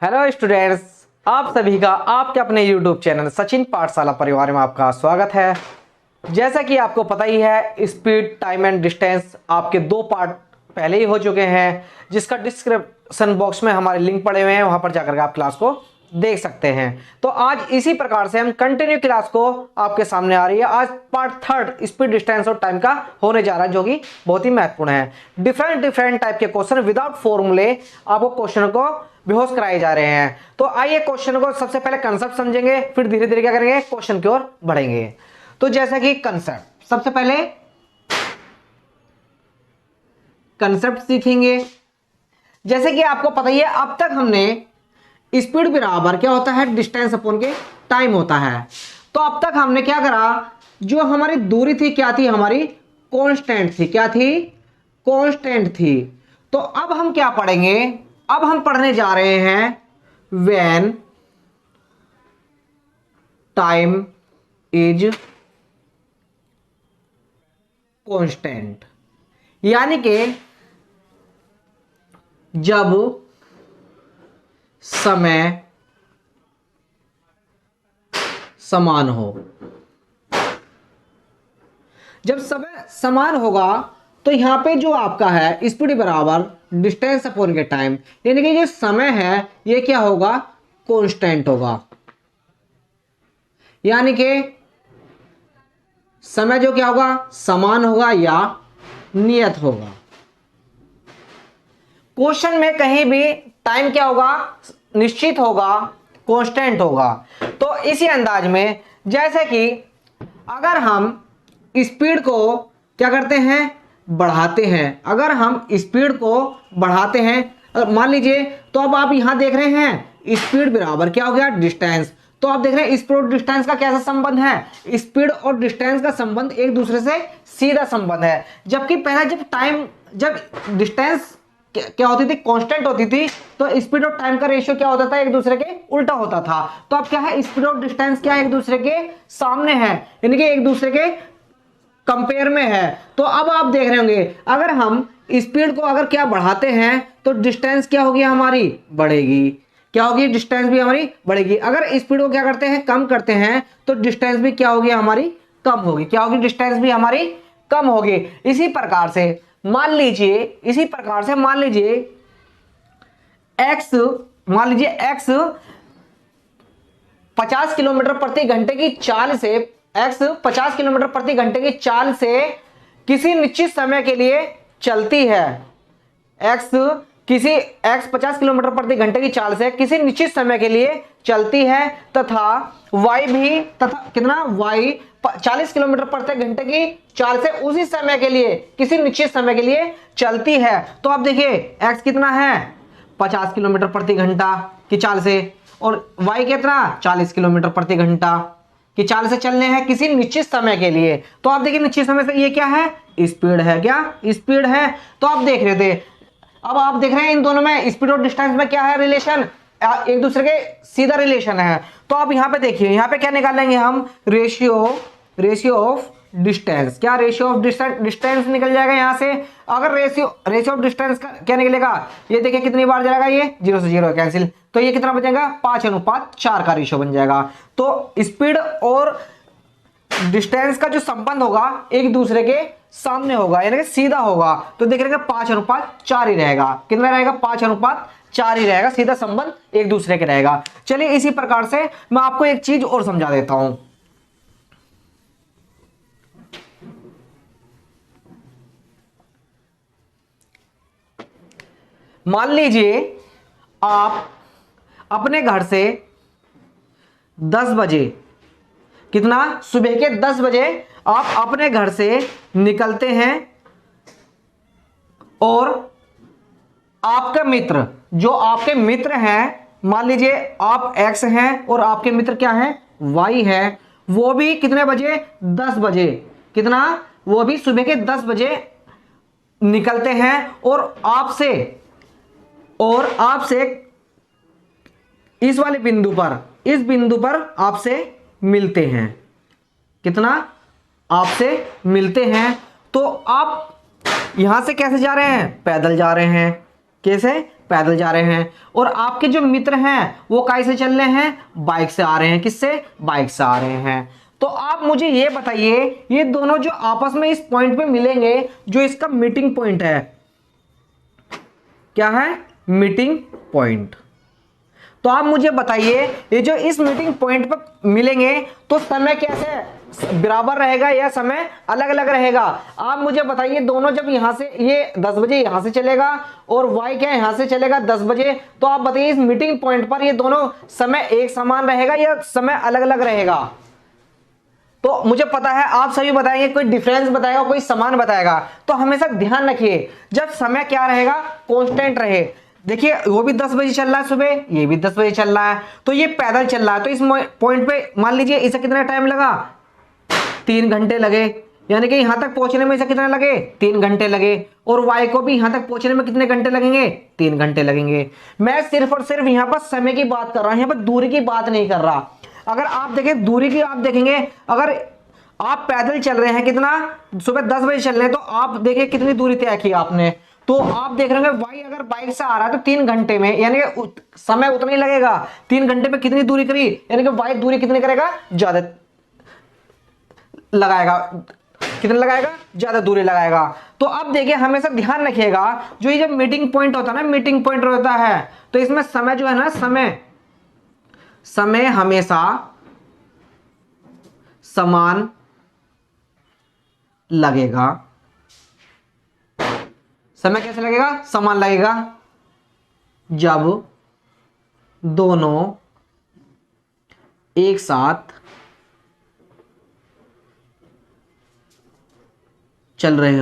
Hello students, आप सभी का आपके अपने YouTube चैनल सचिन पाठशाला परिवार में आपका स्वागत है। जैसा कि आपको पता ही है, स्पीड, टाइम एंड डिस्टेंस आपके 2 पार्ट पहले ही हो चुके हैं, जिसका डिस्क्रिप्शन बॉक्स में हमारे लिंक पड़े हुए हैं, वहां पर जाकर के आप क्लास को देख सकते हैं। तो आज इसी प्रकार से हम कंटिन्यू क्लास को आपके सामने आ रही है। आज पार्ट 3 स्पीड, डिस्टेंस और टाइम का होने जा रहा है, जो कि बहुत ही महत्वपूर्ण है। डिफरेंट टाइप के क्वेश्चन विदाउट फॉर्मूले आपको क्वेश्चन को बेहोश कराए जा रहे हैं। तो आइए क्वेश्चन को सबसे पहले कंसेप्ट समझेंगे, फिर धीरे धीरे क्या करेंगे, क्वेश्चन की ओर बढ़ेंगे। तो जैसा कि कंसेप्ट, सबसे पहले कंसेप्ट सीखेंगे। जैसे कि आपको पता ही है, अब तक हमने स्पीड बराबर क्या होता है, डिस्टेंस अपॉन के टाइम होता है। तो अब तक हमने क्या करा, जो हमारी दूरी थी क्या थी, हमारी कांस्टेंट थी। क्या थी? कांस्टेंट थी। तो अब हम क्या पढ़ेंगे, अब हम पढ़ने जा रहे हैं व्हेन टाइम इज कांस्टेंट, यानी कि जब समय समान हो। जब समय समान होगा तो यहां पे जो आपका है स्पीड बराबर डिस्टेंस अपॉन के टाइम, यानी कि ये समय है ये क्या होगा, कांस्टेंट होगा। यानी कि समय जो क्या होगा, समान होगा या नियत होगा। क्वेश्चन में कहीं भी टाइम क्या होगा, निश्चित होगा, कांस्टेंट होगा। तो इसी अंदाज में, जैसे कि अगर हम स्पीड को क्या करते हैं, बढ़ाते हैं। अगर हम स्पीड को बढ़ाते हैं, मान लीजिए, तो अब आप यहां देख रहे हैं स्पीड बराबर क्या हो गया, डिस्टेंस। तो आप देख रहे हैं स्पीड और डिस्टेंस का कैसा संबंध है, स्पीड और डिस्टेंस का संबंध एक दूसरे से सीधा संबंध है। जबकि पहला जब डिस्टेंस क्या होती थी, कांस्टेंट होती थी, तो स्पीड और टाइम का रेशियो क्या होता था, एक दूसरे के उल्टा होता था। तो अब क्या है, स्पीड और डिस्टेंस क्या एक दूसरे के सामने है, यानी कि एक दूसरे के कंपेयर में है। तो अब आप देख रहे होंगे, अगर हम स्पीड को अगर क्या बढ़ाते हैं तो डिस्टेंस क्या होगी, हमारी बढ़ेगी। क्या होगी, डिस्टेंस भी हमारी बढ़ेगी। अगर स्पीड को क्या करते हैं, कम करते हैं, तो डिस्टेंस भी क्या होगी, हमारी कम होगी। क्या होगी, डिस्टेंस भी हमारी कम होगी। इसी प्रकार से मान लीजिए एक्स, मान लीजिए एक्स 50 किलोमीटर प्रति घंटे की चाल से, एक्स 50 किलोमीटर प्रति घंटे की चाल से किसी निश्चित समय के लिए चलती है। एक्स 50 किलोमीटर प्रति घंटे की चाल से किसी निश्चित समय के लिए चलती है, तथा वाई भी, तथा कितना, वाई 40 किलोमीटर प्रति घंटे की चाल से उसी समय के लिए, किसी निश्चित समय के लिए चलती है। तो आप देखिए एक्स कितना है, 50 किलोमीटर प्रति घंटा की चाल से, और वाई कितना, 40 किलोमीटर प्रति घंटा की चाल से चलने हैं किसी निश्चित समय के लिए। तो आप देखिए निश्चित समय से ये क्या है, स्पीड है। क्या स्पीड है? तो आप देख रहे थे, अब आप देख रहे हैं इन दोनों में स्पीड और डिस्टेंस में क्या है, रिलेशन, एक दूसरे के सीधा रिलेशन है। तो आप यहां पे देखिए, यहां पे क्या निकालेंगे हम, रेशियो ऑफ डिस्टेंस। क्या, रेशियो ऑफ डिस्टेंस निकल जाएगा यहां से। अगर रेशियो ऑफ डिस्टेंस का क्या निकलेगा, ये देखिए कितनी बार जाएगा, ये 0 से 0 कैंसिल, तो ये कितना बचेगा, 5:4 का रेशियो बन जाएगा। तो स्पीड और डिस्टेंस का जो संबंध होगा एक दूसरे के सामने होगा, यानी कि सीधा होगा। तो देख रहे हैं 5:4 ही रहेगा। कितना रहेगा, 5:4 ही रहेगा, सीधा संबंध एक दूसरे के रहेगा। चलिए इसी प्रकार से मैं आपको एक चीज और समझा देता हूं। मान लीजिए आप अपने घर से 10 बजे, कितना, सुबह के 10 बजे आप अपने घर से निकलते हैं, और आपका मित्र, जो आपके मित्र हैं, मान लीजिए आप एक्स हैं और आपके मित्र क्या हैं, वाई है, वो भी कितने बजे, 10 बजे, कितना, वो भी सुबह के 10 बजे निकलते हैं, और आपसे इस वाले बिंदु पर, इस बिंदु पर आपसे मिलते हैं। कितना, आपसे मिलते हैं। तो आप यहां से कैसे जा रहे हैं, पैदल जा रहे हैं। कैसे, पैदल जा रहे हैं, और आपके जो मित्र हैं वो कैसे चल रहे हैं, बाइक से आ रहे हैं। किससे, बाइक से आ रहे हैं। तो आप मुझे ये बताइए, ये दोनों जो आपस में इस पॉइंट पे मिलेंगे, जो इसका मीटिंग पॉइंट है, क्या है, मीटिंग पॉइंट। तो आप मुझे बताइए, ये जो इस मीटिंग पॉइंट पर मिलेंगे तो समय कैसे बराबर रहेगा या समय अलग अलग रहेगा। आप मुझे बताइए, दोनों जब यहां से, ये 10 बजे यहां से चलेगा और y क्या यहां से चलेगा 10 बजे, तो आप बताइए इस मीटिंग पॉइंट पर ये दोनों समय एक समान रहेगा या समय अलग अलग रहेगा। तो मुझे पता है आप सभी बताएंगे, कोई डिफरेंस बताएगा, कोई समान बताएगा। तो हमेशा ध्यान रखिए, जब समय क्या रहेगा, कांस्टेंट रहे। देखिए वो भी 10 बजे चल रहा है सुबह, ये भी 10 बजे चल रहा है, तो ये पैदल चल रहा है, तो इस पॉइंट पे मान लीजिए इसे कितना टाइम लगा, 3 घंटे लगे, यानी कि यहां तक पहुंचने में इसे कितना लगे, 3 घंटे लगे, और y को भी यहां तक पहुंचने में कितने घंटे लगेंगे, 3 घंटे लगेंगे। मैं सिर्फ और सिर्फ यहां पर समय की बात कर रहा हूं, यहां पर दूरी की बात नहीं कर रहा। अगर आप देखें दूरी की, आप देखेंगे अगर आप पैदल चल रहे हैं, कितना, सुबह 10 बजे चल रहे हैं, तो आप देखिए कितनी दूरी तय की आपने, तो आप देख रहे हैं वाई अगर बाइक से आ रहा है तो 3 घंटे में, यानी कि समय उतना ही लगेगा। 3 घंटे में कितनी दूरी करी, यानी कि वाई दूरी कितनी करेगा, ज्यादा लगाएगा, कितना लगाएगा, ज्यादा दूरी लगाएगा। तो अब देखिए हमेशा ध्यान रखिएगा, जो ये जब मीटिंग पॉइंट होता है ना, मीटिंग पॉइंट होता है, तो इसमें समय जो है ना, समय हमेशा समान लगेगा। समय कैसे लगेगा, समान लगेगा, जब दोनों एक साथ चल रहे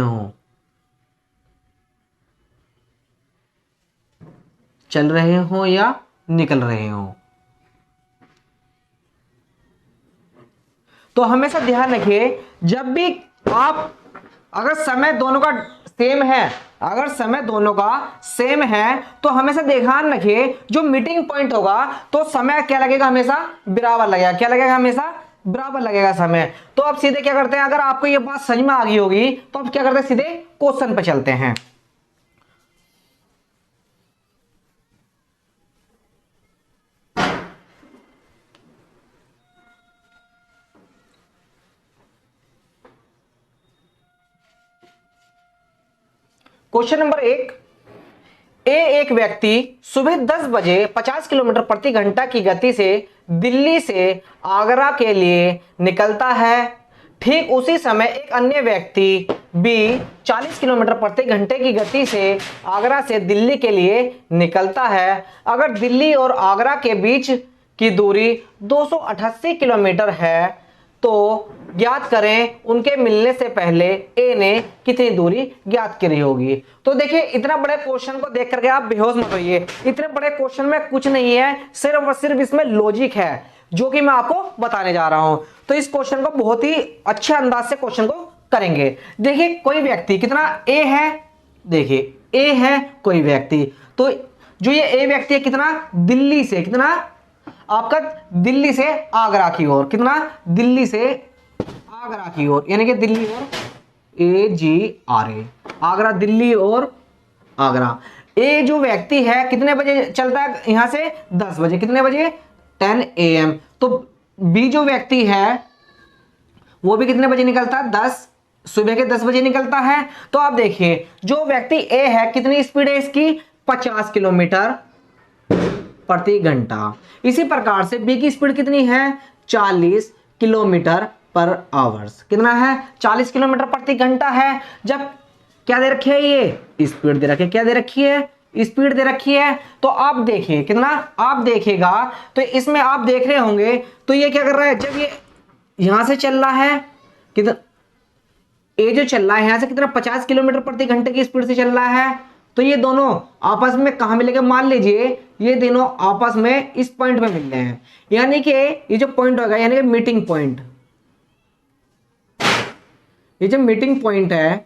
हों, या निकल रहे हों। तो हमेशा ध्यान रखिए, जब भी आप, अगर समय दोनों का सेम है, अगर समय दोनों का सेम है, तो हमेशा ध्यान रखिए जो मीटिंग पॉइंट होगा तो समय क्या लगेगा, हमेशा बराबर लगेगा। क्या लगेगा, हमेशा बराबर लगेगा समय। तो अब सीधे क्या करते हैं, अगर आपको ये बात समझ में आ गई होगी तो अब क्या करते हैं, सीधे क्वेश्चन पे चलते हैं। क्वेश्चन नंबर 1, एक व्यक्ति सुबह 10 बजे 50 किलोमीटर प्रति घंटा की गति से दिल्ली से आगरा के लिए निकलता है। ठीक उसी समय एक अन्य व्यक्ति बी 40 किलोमीटर प्रति घंटे की गति से आगरा से दिल्ली के लिए निकलता है। अगर दिल्ली और आगरा के बीच की दूरी 288 किलोमीटर है तो ज्ञात करें उनके मिलने से पहले ए ने कितनी दूरी ज्ञात करी होगी। तो देखिए इतना बड़े क्वेश्चन को देख करके आप बेहोश मत होइए, इतने बड़े क्वेश्चन में कुछ नहीं है, सिर्फ और सिर्फ इसमें लॉजिक है जो कि मैं आपको बताने जा रहा हूं। तो इस क्वेश्चन को बहुत ही अच्छे अंदाज से क्वेश्चन को करेंगे। देखिए कोई व्यक्ति, कितना ए है, देखिए ए है कोई व्यक्ति, तो जो ये ए व्यक्ति है कितना, दिल्ली से, कितना आपका, दिल्ली से आगरा की ओर, कितना, दिल्ली से आगरा की ओर, यानी कि दिल्ली और AGRA, आगरा, दिल्ली और आगरा। ए जो व्यक्ति है कितने बजे चलता है यहां से, 10 बजे, कितने बजे, 10 AM। तो बी जो व्यक्ति है वो भी कितने बजे निकलता है, 10, सुबह के 10 बजे निकलता है। तो आप देखिए जो व्यक्ति ए है कितनी स्पीड है इसकी, 50 किलोमीटर प्रति घंटा। इसी प्रकार से बी की स्पीड कितनी है, 40 किलोमीटर पर आवर्स, कितना है, 40 किलोमीटर प्रति घंटा है। जब क्या दे रखी है, ये स्पीड दे रखी है, क्या दे रखी है, स्पीड दे रखी है। तो आप देखिए कितना, आप देखेगा तो इसमें आप देख रहे होंगे, तो ये क्या कर रहा है, जब ये यहां से चल रहा है, कितना, ए जो चल रहा है यहां से कितना, 50 किलोमीटर प्रति घंटे की स्पीड से चल रहा है, तो ये दोनों आपस में कहां मिलेंगे, मान लीजिए ये दोनों आपस में इस पॉइंट पे मिल रहे हैं, यानी कि ये जो पॉइंट होगा, यानी कि मीटिंग पॉइंट, ये जो मीटिंग पॉइंट है,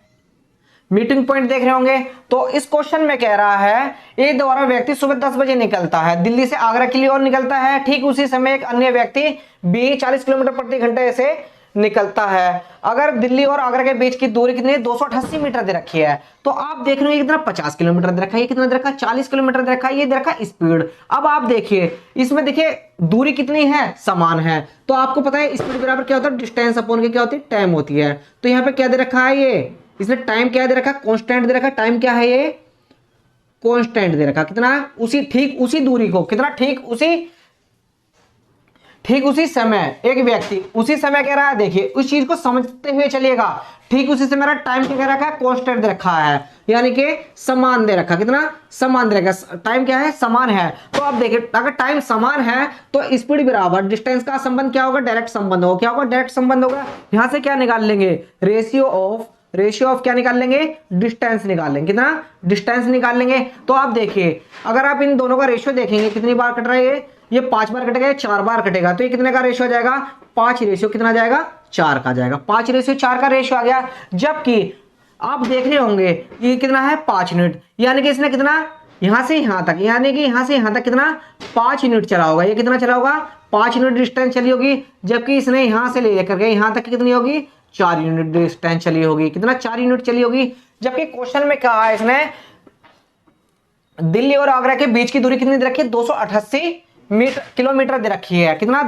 मीटिंग पॉइंट देख रहे होंगे। तो इस क्वेश्चन में कह रहा है ए द्वारा व्यक्ति सुबह 10 बजे निकलता है, दिल्ली से आगरा के लिए और निकलता है। ठीक उसी समय एक अन्य व्यक्ति बी 40 किलोमीटर प्रति घंटे से निकलता है। अगर दिल्ली और आगरा के बीच की दूरी कितनी है, 288 मीटर दे रखी है। तो आप देख रहे हो ये कितना 50 किलोमीटर दे रखा है, ये कितना दे रखा है 40 किलोमीटर दे रखा है, ये दे रखा है स्पीड। अब आप देखिए इसमें देखिए दूरी कितनी है, समान है। तो आपको पता है स्पीड बराबर क्या होता है, डिस्टेंस अपॉन के क्या होती है, टाइम होती है। तो यहाँ पे क्या दे रखा है, ये इसने टाइम क्या दे रखा है, कांस्टेंट दे रखा है। टाइम क्या है, ये कांस्टेंट दे रखा, कितना, उसी ठीक उसी दूरी को, कितना ठीक उसी समय एक व्यक्ति उसी समय कह रहा है। देखिए उस चीज को समझते हुए चलिएगा, ठीक उसी समय टाइम क्या कह रखा है, कांस्टेंट दे रखा है, यानी कि समान दे रखा, कितना समान दे रखा, टाइम क्या है, समान है। तो आप देखिए अगर टाइम समान है तो स्पीड बराबर डिस्टेंस का संबंध क्या होगा, डायरेक्ट संबंध होगा। क्या होगा, डायरेक्ट संबंध होगा। यहां से क्या निकाल लेंगे, रेशियो ऑफ क्या निकाल लेंगे, डिस्टेंस निकाल लेंगे, कितना डिस्टेंस निकाल लेंगे। तो आप देखिए अगर आप इन दोनों का रेशियो देखेंगे कितनी बार कट रहा है, ये 5 बार कटेगा, 4 बार कटेगा, तो ये कितने का रेशियो आ जाएगा, 5 रेशियो कितना जाएगा, 4 का जाएगा। 5 रेशियो 4 का रेशियो आ गया। जबकि आप देख रहे होंगे ये कितना है, 5 यूनिट, यानी कि इसने कितना, यहां से यहां तक, यानी कि यहां से यहां तक कितना 5 यूनिट चला होगा। ये कितना चला होगा, 5 यूनिट डिस्टेंस चली होगी। जबकि इसने यहां से लेकर के यहां तक कितनी होगी, 4 यूनिट डिस्टेंस चली होगी। कितना, 4 यूनिट चली होगी। जबकि क्वेश्चन में कहा है इसने दिल्ली और आगरा के बीच की दूरी कितनी दे रखी है, 288 किलोमीटर दे रखी है। कितना,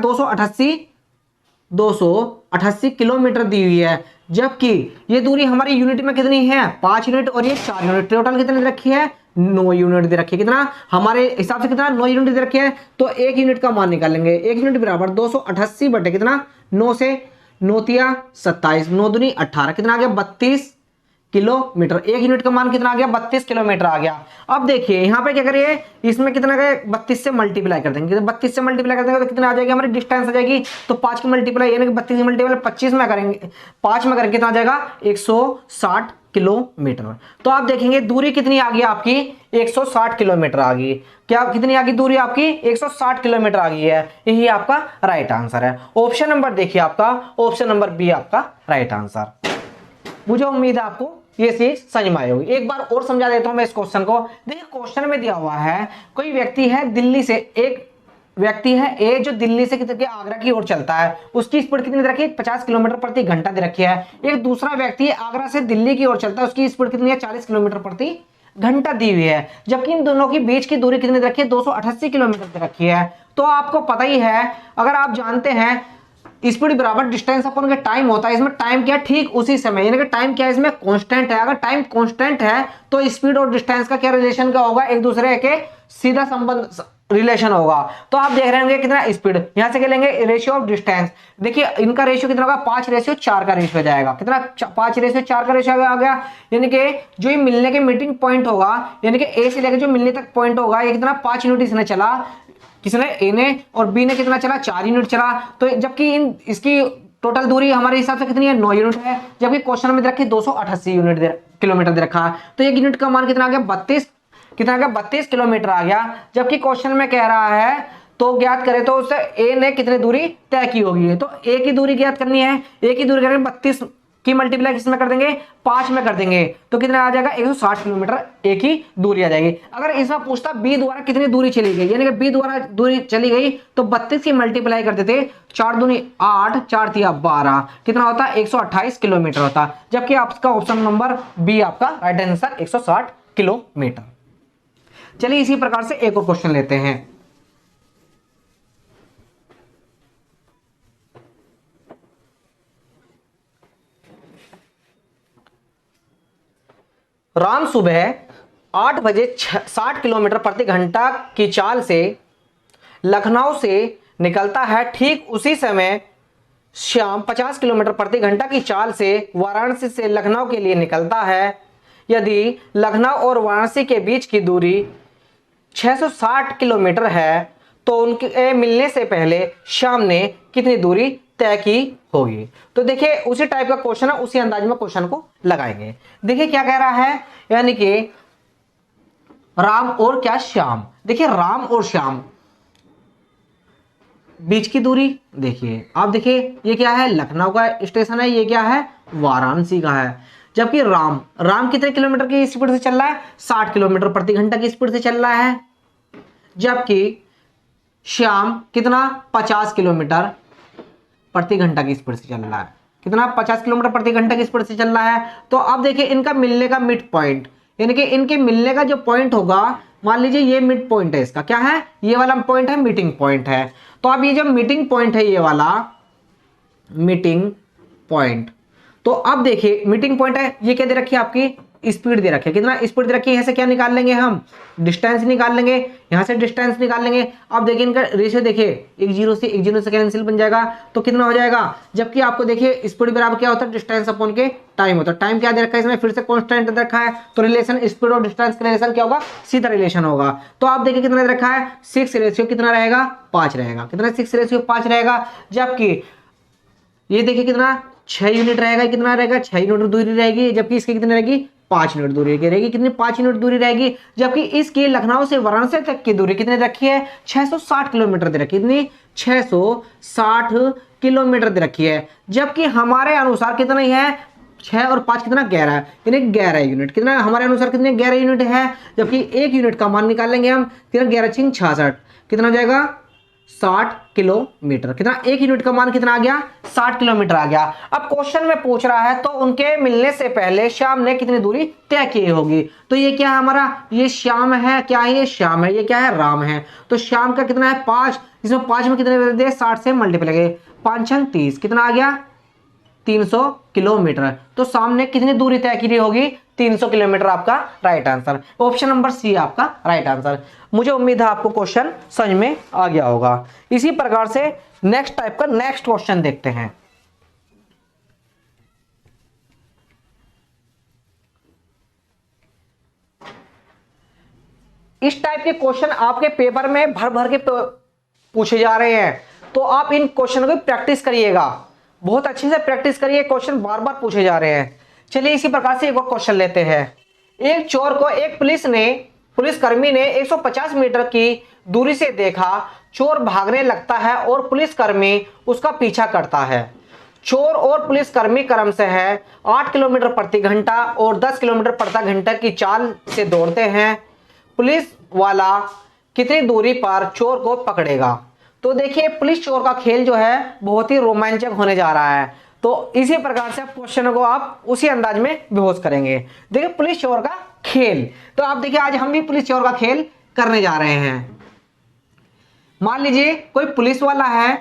288 किलोमीटर दी हुई है। जबकि ये दूरी हमारी यूनिट में कितनी है, 5 यूनिट, और ये 4 यूनिट, टोटल कितनी दे रखी है, 9 यूनिट दे रखी है। कितना, हमारे हिसाब से कितना, 9 यूनिट दे रखी है। तो 1 यूनिट का मान निकालेंगे, 1 यूनिट बराबर 288 बटे कितना, 9 से 9 तिया 27, 9 दूनी 18, कितना आ गया, 32 किलोमीटर। 1 यूनिट का मान कितना आ गया, 32 किलोमीटर आ गया। अब देखिए यहां पे क्या करिए, इसमें कितना गए, 32 से मल्टीप्लाई कर देंगे। 32 से मल्टीप्लाई कर देंगे तो कितना आ जाएगी, हमारी डिस्टेंस आ जाएगी। तो 5 की मल्टीप्लाई, यानी कि 32 की मल्टीप्लाई 25 में करेंगे, 5 में करेंगे कितना आ जाएगा, 160 किलोमीटर। तो आप देखेंगे दूरी कितनी आ गई आपकी, 160 किलोमीटर आ गई। क्या कितनी आ गई दूरी आपकी, 160 किलोमीटर आ गई है। यही आपका राइट आंसर है। ऑप्शन नंबर देखिए आपका, ऑप्शन नंबर बी आपका राइट आंसर। मुझे उम्मीद है आपको ये चीज समझ में आई होगी। एक बार और समझा देता हूं मैं इस क्वेश्चन को। देखिए क्वेश्चन में दिया हुआ है, कोई व्यक्ति है दिल्ली से, एक व्यक्ति है ए जो दिल्ली से कितने आगरा की ओर चलता है, उसकी स्पीड कितनी दे रखी है, 50 किलोमीटर प्रति घंटा दे रखी है। एक दूसरा व्यक्ति आगरा से दिल्ली की ओर चलता है, उसकी स्पीड कितनी है, 40 किलोमीटर प्रति घंटा दी हुई है। जबकि इन दोनों के बीच की दूरी कितनी दे रखी है, 288 किलोमीटर दे रखी है। तो आपको पता ही है, अगर आप जानते हैं स्पीड बराबर डिस्टेंस अपन का टाइम होता है, इसमें टाइम क्या, ठीक उसी समय, यानी कि टाइम क्या है इसमें, कांस्टेंट है। अगर टाइम कांस्टेंट है तो स्पीड और डिस्टेंस का क्या रिलेशन का होगा, एक दूसरे के सीधा संबंध रिलेशन होगा। तो आप देख रहे होंगे कितना स्पीड, यहां से क्या लेंगे, रेशियो ऑफ डिस्टेंस। देखिए इनका रेशियो कितना होगा, 5:4 का रेशियो जाएगा। कितना, 5:4 का रेशियो आ गया। यानी कि जो ये मिलने के मीटिंग पॉइंट होगा, यानी कि ए से लेकर जो मिलने तक पॉइंट होगा, ये कितना, 5 यूनिट इसने चला, किसने, ए ने, और बी ने कितना चला, 4 यूनिट चला। तो जबकि इसकी टोटल दूरी हमारे हिसाब से कितनी है, 9 यूनिट है। जबकि क्वेश्चन में दे रखी 288 किलोमीटर दे रखा है। तो 1 यूनिट का मान कितना आ गया, 32, कितना आ गया, 32 किलोमीटर आ गया। जबकि क्वेश्चन में कह रहा है तो ज्ञात करें तो उससे ए ने कितनी दूरी तय की होगी। तो ए की दूरी ज्ञात करनी है, ए की दूरी करेंगे 32 की मल्टीप्लाई किसमें कर देंगे, 5 में कर देंगे, तो कितना आ जाएगा, 160 किलोमीटर ए की दूरी आ जाएगी। अगर इसमें पूछता बी द्वारा कितनी दूरी चली गई, यानी कि बी द्वारा दूरी चली गई, तो 32 की मल्टीप्लाई करते थे, 4 दूनी 8, 4 तिया 12, कितना होता है, 128 किलोमीटर होता। जबकि आपका ऑप्शन नंबर बी आपका राइट आंसर 160 किलोमीटर। चलिए इसी प्रकार से एक और क्वेश्चन लेते हैं। राम सुबह 8 बजे 60 किलोमीटर प्रति घंटा की चाल से लखनऊ से निकलता है। ठीक उसी समय श्याम 50 किलोमीटर प्रति घंटा की चाल से वाराणसी से लखनऊ के लिए निकलता है। यदि लखनऊ और वाराणसी के बीच की दूरी 660 किलोमीटर है तो उनके मिलने से पहले श्याम ने कितनी दूरी तय की होगी। तो देखिए उसी टाइप का क्वेश्चन है, उसी अंदाज में क्वेश्चन को लगाएंगे। देखिए क्या कह रहा है, यानी कि राम और क्या, श्याम। देखिए राम और श्याम बीच की दूरी देखिए, आप देखिए ये क्या है, लखनऊ का स्टेशन है, ये क्या है, वाराणसी का है। जबकि राम कितने किलोमीटर की स्पीड से चल रहा है, 60 किलोमीटर प्रति घंटा की स्पीड से चल रहा है। जबकि श्याम कितना, 50 किलोमीटर प्रति घंटा की स्पीड से चल रहा है। कितना 50 किलोमीटर प्रति घंटे की स्पीड से चल रहा है। तो अब देखिए इनका मिलने का मिड पॉइंट, यानी कि इनके मिलने का जो पॉइंट होगा, मान लीजिए ये मिड पॉइंट है इसका, क्या है ये वाला पॉइंट है, मीटिंग पॉइंट है। तो अब ये जो मीटिंग पॉइंट है, ये वाला मीटिंग पॉइंट, तो अब देखिए मीटिंग पॉइंट है, ये क्या दे रखी है आपकी स्पीड दे रखी है, कितना स्पीड दे रखी है, यहाँ से क्या निकाल लेंगे हम, डिस्टेंस निकाल लेंगे, यहाँ से डिस्टेंस निकाल लेंगे। अब देखिए इनका रेशियो देखिए, एक जीरो से कैंसिल बन जाएगा, तो कितना हो जाएगा, जबकि आपको देखिए स्पीड बराबर क्या होता है, डिस्टेंस अपॉन के टाइम होता है। टाइम क्या दे रखा है इसमें, फिर से कांस्टेंट दे रखा है, तो रिलेशन स्पीड और डिस्टेंस का रिलेशन क्या होगा, सीधा रिलेशन होगा। तो आप देखिए कितना दे रखा है, 6 रेशियो कितना रहेगा, 5 रहेगा, कितना 6 रेशियो 5 रहेगा। जबकि ये देखिए कितना 6 यूनिट रहेगा, कितना रहेगा 6 यूनिट दूरी रहेगी, जबकि इसकी कितनी रहेगी 5 यूनिट दूरी रहेगी, कितनी 5 यूनिट दूरी रहेगी। जबकि इसकी लखनऊ से वाराणसी तक की दूरी कितनी रखी है, 660 किलोमीटर दे रखी है, कितनी 660 किलोमीटर दे रखी है। जबकि हमारे अनुसार कितना ही है, 6 और 5 कितना 11, यानी 11 यूनिट, कितना हमारे अनुसार कितने 11 यूनिट है। जबकि एक यूनिट का मान निकालेंगे हम, कितना 11 छिंग 66, कितना हो जाएगा 60 किलोमीटर, कितना एक यूनिट का मान कितना आ गया, 60 किलोमीटर आ गया। अब क्वेश्चन में पूछ रहा है तो उनके मिलने से पहले श्याम ने कितनी दूरी तय की होगी। तो ये क्या है हमारा, ये श्याम है, क्या है ये श्याम है, ये क्या है राम है। तो श्याम का कितना है 5, इसमें 5 में कितने दे 60 से मल्टीप्लाई करेंगे, 5 छंग 30, कितना आ गया 300 किलोमीटर। तो सामने कितनी दूरी तय की होगी, 300 किलोमीटर आपका right answer. Option number C आपका राइट आंसर। मुझे उम्मीद है आपको क्वेश्चन समझ में आ गया होगा। इसी प्रकार से नेक्स्ट टाइप का नेक्स्ट क्वेश्चन देखते हैं। इस टाइप के क्वेश्चन आपके पेपर में भर भर के पूछे जा रहे हैं, तो आप इन क्वेश्चन को प्रैक्टिस करिएगा, बहुत अच्छे से प्रैक्टिस करिए, क्वेश्चन बार बार पूछे जा रहे हैं। चलिए इसी प्रकार से एक और क्वेश्चन लेते हैं। एक चोर को एक पुलिसकर्मी ने 150 मीटर की दूरी से देखा, चोर भागने लगता है और पुलिसकर्मी उसका पीछा करता है। चोर और पुलिसकर्मी क्रमशः 8 किलोमीटर प्रति घंटा और 10 किलोमीटर प्रति घंटा की चाल से दौड़ते हैं। पुलिस वाला कितनी दूरी पर चोर को पकड़ेगा। तो देखिए पुलिस चोर का खेल जो है बहुत ही रोमांचक होने जा रहा है। तो इसी प्रकार से क्वेश्चन को आप उसी अंदाज में बेहोश करेंगे। देखिए पुलिस चोर का खेल, तो आप देखिए आज हम भी पुलिस चोर का खेल करने जा रहे हैं। मान लीजिए कोई पुलिस वाला है,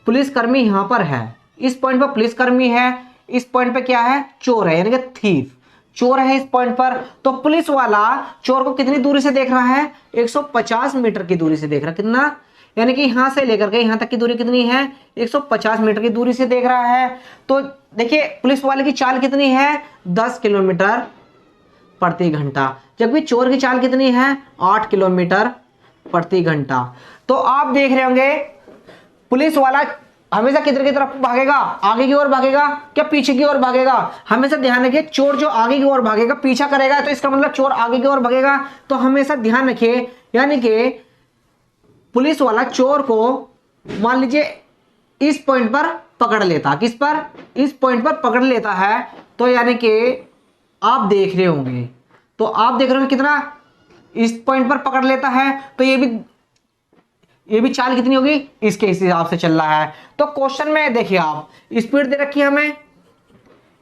पुलिसकर्मी यहां पर है, इस पॉइंट पर पुलिसकर्मी है, इस पॉइंट पे क्या है चोर है, यानी कि थीफ चोर है इस पॉइंट पर। तो पुलिस वाला चोर को कितनी दूरी से देख रहा है, 150 मीटर की दूरी से देख रहा है, कितना, यानी कि यहां से लेकर के यहां तक की दूरी कितनी है, 150 मीटर की दूरी से देख रहा है। तो देखिए पुलिस वाले की चाल कितनी है, 10 किलोमीटर प्रति घंटा, जबकि चोर की चाल कितनी है, 8 किलोमीटर प्रति घंटा। तो आप देख रहे होंगे पुलिस वाला हमेशा किधर की तरफ भागेगा, आगे की ओर भागेगा क्या पीछे की ओर भागेगा। हमेशा ध्यान रखिए चोर जो आगे की ओर भागेगा पीछा करेगा, तो इसका मतलब चोर आगे की ओर भागेगा। तो हमेशा ध्यान रखिए, यानी कि पुलिस वाला चोर को मान लीजिए इस पॉइंट पर पकड़ लेता, किस पर, इस पॉइंट पर पकड़ लेता है। तो यानी कि आप देख रहे होंगे, तो आप देख रहे होंगे कितना इस पॉइंट पर पकड़ लेता है, तो ये भी चाल कितनी होगी, इसके हिसाब से चल रहा है। तो क्वेश्चन में देखिए आप स्पीड दे रखी है, हमें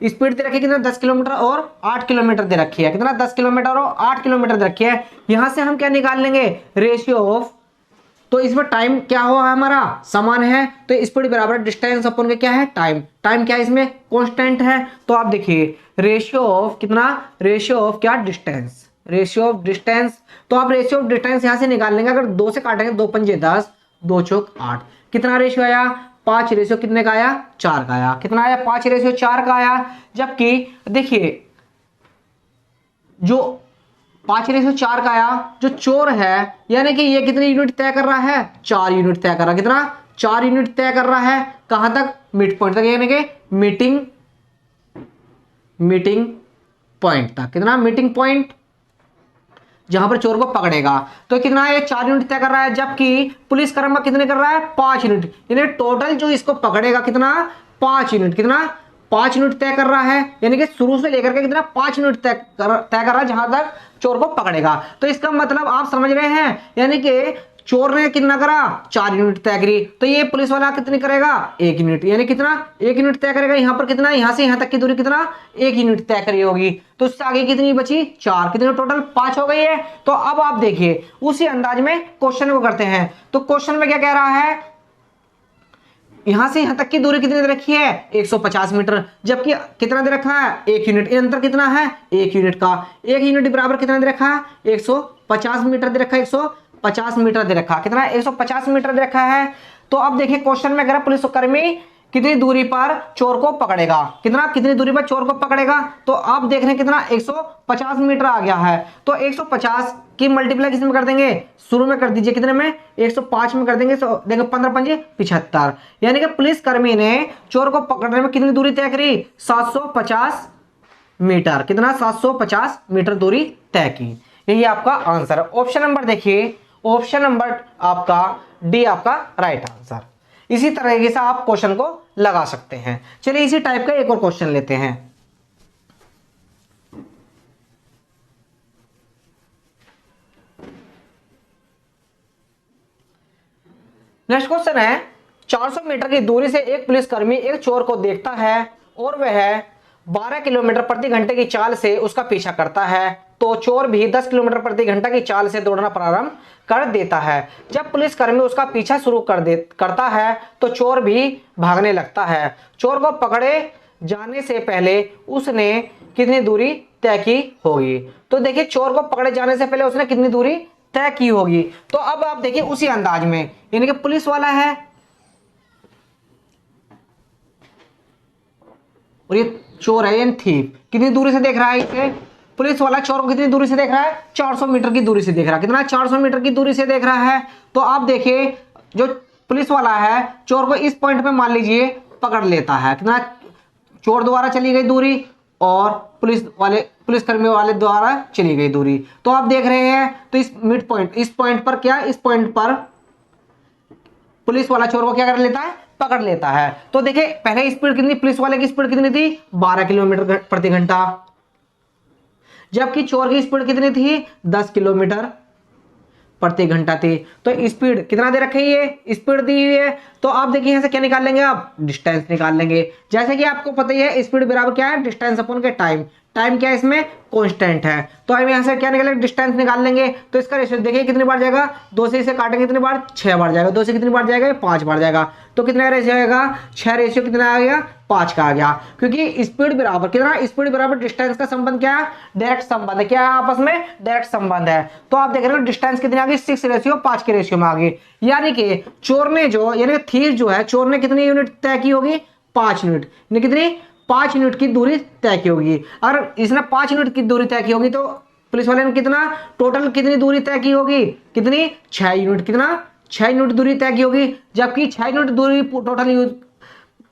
स्पीड दे रखी है कितना 10 किलोमीटर और 8 किलोमीटर दे रखी है, कितना 10 किलोमीटर और 8 किलोमीटर दे रखी है। यहां से हम क्या निकाल लेंगे, रेशियो ऑफ, तो इसमें टाइम क्या हुआ हमारा समान है, तो स्पीड बराबर डिस्टेंस अपन के क्या है टाइम, टाइम क्या है इसमें कांस्टेंट है। तो आप देखिए रेशियो ऑफ कितना, रेशियो ऑफ क्या डिस्टेंस, रेशियो ऑफ डिस्टेंस। तो आप रेशियो ऑफ डिस्टेंस यहां से निकाल लेंगे, अगर 2 से काटेंगे 2 पंजे 10, 2 चौक 8, कितना रेशियो आया 5 रेशियो कितने का आया 4 का आया, कितना आया 5 रेशियो 4 का आया। जबकि देखिए जो 5 रेशियो 4 का आया, जो चोर है यानी कि ये कितनी यूनिट तय कर रहा है, 4 यूनिट तय कर रहा है, कितना 4 यूनिट तय कर रहा है, कहां तक मिड पॉइंट तक, यानी कि मीटिंग पॉइंट तक, कितना मीटिंग पॉइंट जहां पर चोर को पकड़ेगा। तो कितना है 4 यूनिट तय कर रहा है, जबकि पुलिस कर्मा कितने कर रहा है 5 यूनिट, यानी टोटल जो इसको पकड़ेगा कितना 5 यूनिट, कितना 5 यूनिट तय कर रहा है, यानी कि शुरू से लेकर के कितना 5 यूनिट तय कर रहा है जहां तक चोर को पकड़ेगा। तो इसका मतलब आप समझ रहे हैं, यानी कि चोर ने कितना करा, 4 यूनिट तय करी, तो ये पुलिस वाला कितनी करेगा, 1 यूनिट, यानी कितना, 1 यूनिट तय करेगा। यहाँ पर कितना, यहाँ से यहाँ तक की दूरी कितना, 1 यूनिट तय करी होगी। तो उससे आगे कितनी बची, 4, कितनी टोटल 5 हो गई है। तो अब आप देखिए उसी अंदाज में क्वेश्चन को करते हैं। तो क्वेश्चन में क्या कह रहा है, यहां से यहां तक की दूरी कितनी दे रखी है, 150 मीटर, जबकि कितना दे रखा है, 1 यूनिट। ये अंतर कितना है, 1 यूनिट का। 1 यूनिट बराबर कितना दे रखा है, 150 मीटर दे रखा है, 150 मीटर दे रखा, कितना 150 मीटर दे रखा है। तो अब देखिए क्वेश्चन में अगर पुलिसकर्मी कितनी दूरी पर चोर को पकड़ेगा, कितनी दूरी पर चोर को पकड़ेगा, तो आप देख रहे हैं कितना 150 मीटर आ गया है। तो 150 की मल्टीप्लाई किसमें कर देंगे, शुरू में कर दीजिए, कितने में, 105 में कर देंगे। तो देखो 15 पंजे 75, यानी कि पुलिसकर्मी ने चोर को पकड़ने में कितनी दूरी तय करी, 750 मीटर, कितना 750 मीटर दूरी तय की। यही आपका आंसर है। ऑप्शन नंबर देखिए, ऑप्शन नंबर आपका डी आपका राइट आंसर। इसी तरीके से आप क्वेश्चन को लगा सकते हैं। चलिए इसी टाइप का एक और क्वेश्चन लेते हैं। नेक्स्ट क्वेश्चन है, 400 मीटर की दूरी से एक पुलिसकर्मी एक चोर को देखता है और वह 12 किलोमीटर प्रति घंटे की चाल से उसका पीछा करता है। तो चोर भी 10 किलोमीटर प्रति घंटा की चाल से दौड़ना प्रारंभ कर देता है। जब पुलिसकर्मी उसका पीछा शुरू करता है तो चोर भी भागने लगता है। चोर को पकड़े जाने से पहले उसने कितनी दूरी तय की होगी। तो देखिए चोर को पकड़े जाने से पहले उसने कितनी दूरी तय की होगी। तो अब आप देखिए उसी अंदाज में, यानी कि पुलिस वाला है और ये चोर है, यानी थीफ, कितनी दूरी से देख रहा है इसे, पुलिस वाला चोर को कितनी दूरी से देख रहा है, 400 मीटर की दूरी से देख रहा है। कितना, 400 मीटर की दूरी से देख रहा है। तो आप देखिए जो पुलिस वाला है चोर को इस पॉइंट पे मान लीजिए पकड़ लेता है, कितना, चोर द्वारा चली गई दूरी और पुलिसकर्मी वाले द्वारा चली गई दूरी। तो आप देख रहे हैं, तो इस मिड पॉइंट, इस पॉइंट पर क्या, इस पॉइंट पर पुलिस वाला चोर को क्या कर लेता है, पकड़ लेता है। तो देखिए पहले स्पीड कितनी, पुलिस वाले की स्पीड कितनी थी, 12 किलोमीटर प्रति घंटा, जबकि चोर की स्पीड कितनी थी, 10 किलोमीटर प्रति घंटा थी। तो स्पीड कितना दे रखी है, स्पीड दी हुई है। तो आप देखिए यहां से क्या निकाल लेंगे, आप डिस्टेंस निकाल लेंगे। जैसे कि आपको पता ही है स्पीड बराबर क्या है, डिस्टेंस अपन के टाइम, टाइम क्या है इसमें, कांस्टेंट है। तो हम यहां से क्या निकालेंगे, डिस्टेंस निकाल लेंगे। तो इसका रेशियो देखिए कितनी बार जाएगा, 2 से इसे काटेंगे कितनी बार, 6 बार जाएगा। 2 से कितनी बार जाएगा, 5 बार जाएगा। तो कितना रेशियो आएगा, 6 रेशियो कितना आ गया, 5 का आ गया। क्योंकि स्पीड बराबर कितना, स्पीड बराबर डिस्टेंस का संबंध क्या है, डायरेक्ट संबंध है। क्या है आपस में, डायरेक्ट संबंध है। तो आप देख रहे हो डिस्टेंस कितनी आ गई, 6 रेशियो 5 के रेशियो में आ गई। यानी कि चोर ने जो, यानी थीफ जो है, चोर ने कितनी यूनिट तय की होगी, 5 यूनिट, कितनी, 5 यूनिट की दूरी तय की होगी। और इसने 5 यूनिट की दूरी तय की होगी तो पुलिस वाले ने कितना, टोटल कितनी दूरी तय की होगी, कितनी, 6 यूनिट, कितना, 6 यूनिट दूरी तय की होगी। जबकि 6 यूनिट दूरी टोटल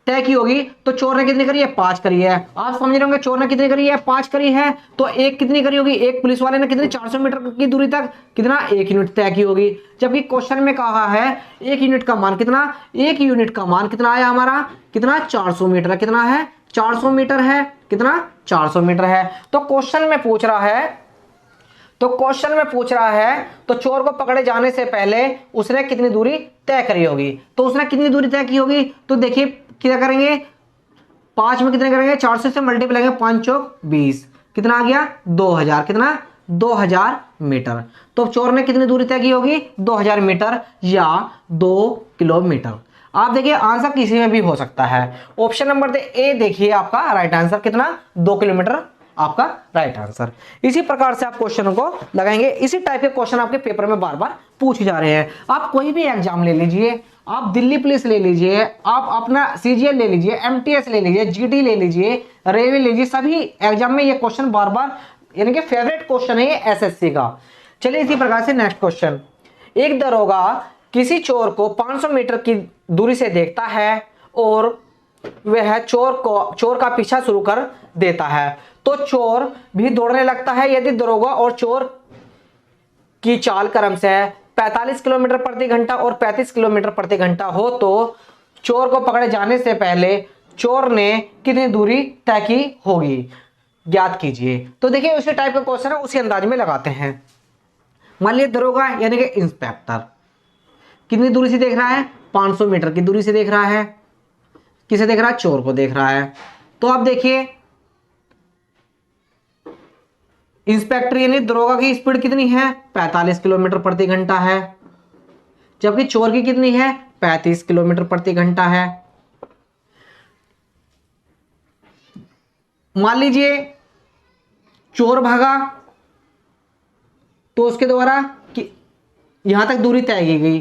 तय की होगी तो चोर ने कितनी करी है, 5 करी है। आप समझ रहे होंगे चोर ने कितनी करी है, 5 करी है। तो एक कितनी करी होगी, एक पुलिस वाले ने कितनी, 400 मीटर की दूरी तक कितना, 1 यूनिट तय की होगी। जबकि क्वेश्चन में कहा है 1 यूनिट का मान कितना, 1 यूनिट का मान कितना आया हमारा, कितना, 400 मीटर, कितना है, 400 मीटर है, कितना, 400 मीटर है। तो क्वेश्चन में पूछ रहा है, तो चोर को पकड़े जाने से पहले उसने कितनी दूरी तय करी होगी। तो उसने कितनी दूरी तय की होगी, तो देखिए क्या करेंगे, 5 में कितने करेंगे, 400 से मल्टीप्लाई करेंगे, 5 चौक 20, कितना आ गया, 2000, कितना, 2000 मीटर। तो चोर ने कितनी दूरी तय की होगी, 2000 मीटर या 2 किलोमीटर। आप देखिए आंसर किसी में भी हो सकता है। ऑप्शन नंबर ए देखिए आपका राइट आंसर, कितना, 2 किलोमीटर आपका राइट आंसर। इसी प्रकार से आप क्वेश्चन को लगाएंगे। इसी टाइप के क्वेश्चन आपके पेपर में बार बार पूछे जा रहे हैं। आप कोई भी एग्जाम ले लीजिए, आप दिल्ली पुलिस ले लीजिए, आप अपना सीजीएल ले लीजिए, एमटीएस ले लीजिए, जीडी ले लीजिए, रेलवे ले लीजिए, सभी एग्जाम में ये क्वेश्चन बार बार, यानी कि फेवरेट क्वेश्चन है ये एसएससी का। चलिए इसी प्रकार से नेक्स्ट क्वेश्चन, एक दरोगा किसी चोर को 500 मीटर की दूरी से देखता है और वह चोर का पीछा शुरू कर देता है। तो चोर भी दौड़ने लगता है। यदि दरोगा और चोर की चाल क्रमशः 45 किलोमीटर प्रति घंटा और 35 किलोमीटर प्रति घंटा हो तो चोर को पकड़े जाने से पहले चोर ने कितनी दूरी तय की होगी, ज्ञात कीजिए। तो देखिए उसी टाइप का क्वेश्चन है, उसी अंदाज में लगाते हैं। मान लीजिए दरोगा यानी कि इंस्पेक्टर, कितनी दूरी से देख रहा है, 500 मीटर की दूरी से देख रहा है। किसे देख रहा है, चोर को देख रहा है। तो आप देखिए इंस्पेक्टर यानी दरोगा की स्पीड कितनी है, 45 किलोमीटर प्रति घंटा है, जबकि चोर की कितनी है, 35 किलोमीटर प्रति घंटा है। मान लीजिए चोर भागा तो उसके द्वारा यहां तक दूरी तय की गई,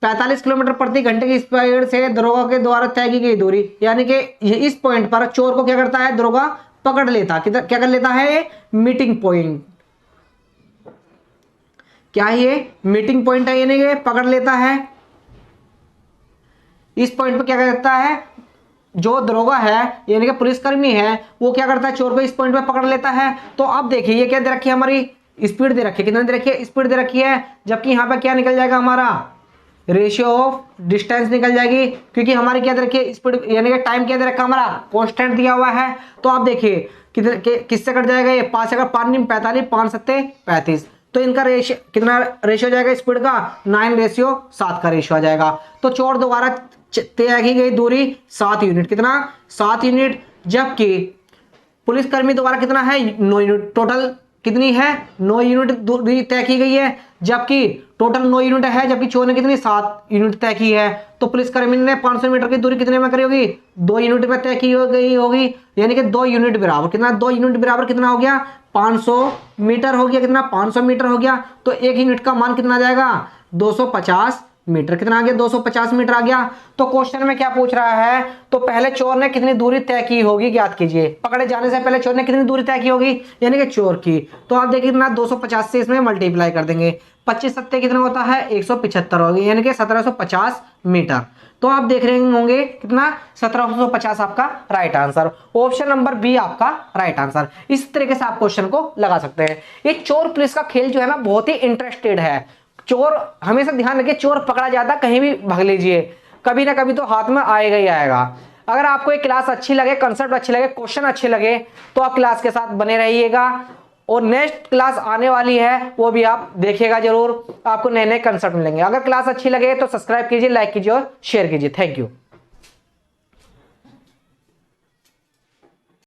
45 किलोमीटर प्रति घंटे की स्पीड से दरोगा के द्वारा तय की गई दूरी, यानी कि इस पॉइंट पर चोर को क्या करता है, दरोगा पकड़ लेता, क्या कर लेता है, मीटिंग पॉइंट। क्या ये मीटिंग पॉइंट है, यानी कि पकड़ लेता है। इस पॉइंट पर क्या करता है, जो दरोगा है यानी कि पुलिसकर्मी है, वो क्या करता है, चोर को इस पॉइंट पे पकड़ लेता है। तो अब देखिए ये क्या दे रखी है, हमारी स्पीड दे रखी है, कितना दे रखी है, स्पीड दे रखी है, जबकि यहाँ पे क्या निकल जाएगा, हमारा रेशियो ऑफ डिस्टेंस निकल जाएगी, क्योंकि हमारी क्या दे रखी है, स्पीड यानी कि टाइम क्या दे रखा, हमारा कांस्टेंट दिया हुआ है। तो आप देखिए कितने किससे कट जाएगा, ये 5 अगर 5 × 45, 5 × 7 = 35, तो इनका रेशियो कितना रेशियो जाएगा स्पीड का, 9:7 का रेशियो आ जाएगा। तो चोर द्वारा तय की गई दूरी 7 यूनिट, कितना, 7 यूनिट, जबकि पुलिसकर्मी द्वारा कितना है, 9 यूनिट, टोटल कितनी है, 9 यूनिट दूरी तय की गई है, जबकि टोटल 9 यूनिट है, जबकि चोर ने कितनी 7 यूनिट तय की है। तो पुलिसकर्मी ने 500 मीटर की दूरी कितने में करी होगी, 2 यूनिट में तय की गई होगी, यानी कि 2 यूनिट बराबर कितना, 2 यूनिट बराबर कितना हो गया, 500 मीटर हो गया, कितना, 500 मीटर हो गया। तो 1 यूनिट का मान कितना आ जाएगा, 250 मीटर, कितना आ गया, 250 मीटर आ गया। तो क्वेश्चन में क्या पूछ रहा है, तो पहले चोर ने कितनी दूरी तय की होगी ज्ञात कीजिए, पकड़े जाने से पहले चोर ने कितनी दूरी तय की होगी, यानी कि चोर की। तो आप देखिए कितना, 250 से इसमें मल्टीप्लाई कर देंगे, 25 सत्ते कितना होता है, 175 होगी, यानी कि 1750 मीटर। तो आप देख रहे होंगे कितना, 1750 आपका right answer, option number B आपका राइट आंसर। इस तरीके से आप क्वेश्चन को लगा सकते हैं। ये चोर पुलिस का खेल जो है ना, बहुत ही इंटरेस्टेड है। चोर हमेशा ध्यान रखिए, चोर पकड़ा जाता कहीं भी भाग लीजिए, कभी ना कभी तो हाथ में आएगा ही आएगा। अगर आपको एक क्लास अच्छी लगे, कंसेप्ट अच्छे लगे, क्वेश्चन अच्छे लगे, तो आप क्लास के साथ बने रहिएगा, और नेक्स्ट क्लास आने वाली है वो भी आप देखिएगा जरूर, आपको नए नए कंसेप्ट मिलेंगे। अगर क्लास अच्छी लगे तो सब्सक्राइब कीजिए, लाइक कीजिए और शेयर कीजिए। Thank you.